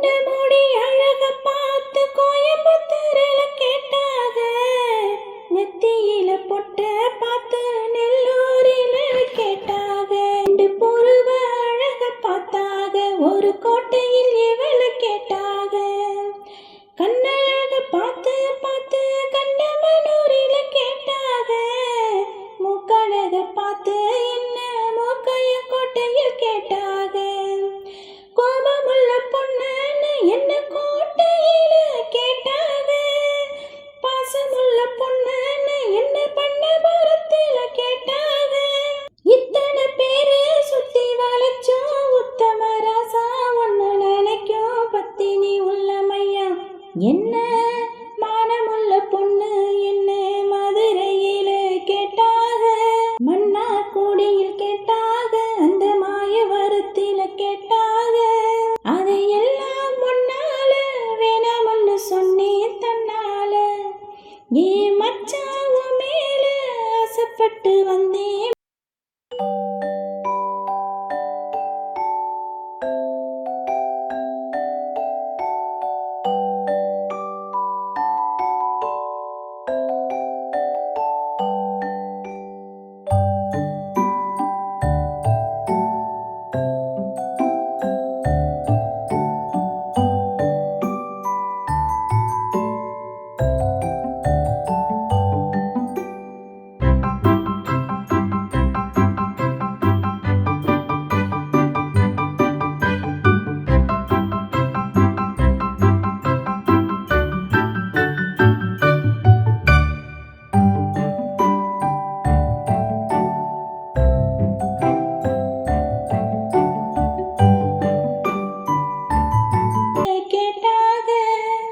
உன்னை மூடி அழக பார்த்து கோயம்புத்தூரில கேட்டாக, நெத்தியில பொட்ட பார்த்து நெல்லூரில கேட்டாக, ரெண்டு புருவ அழக பார்த்தாக, ஒரு கோட்டையில் இவள கேட்டாக, கண்ணழக பார்த்து பார்த்து கண்டமனூரில கேட்டாக, மூக்கழக பார்த்து என்ன மூக்கைய கோட்டையில் கேட்டாக, கோபமுள்ள பொண்ணு என்ன கோட்டையில கேட்டாக, பாசமுள்ள பொண்ணு என்ன பண்ணபுரத்தில கேட்டாக, இத்தனை பேரு சுத்தி வளைச்சோம் உத்தம ராசா ஒன்னு நினைக்கும் பத்தினி உள்ளமையா, என்ன மானமுள்ள பொண்ணு என்ன மதுரையில கேட்டாக, மன்னா கூடியில் கேட்டாக, அந்த மாயவரத்தில கேட்டாக, அதையெல்லாம் முன்னால வேணாமன்னு சொன்னேன் தன்னால, ஏ மச்சான் உன் மேல ஆசைப்பட்டு வந்தேன். கேட்டாக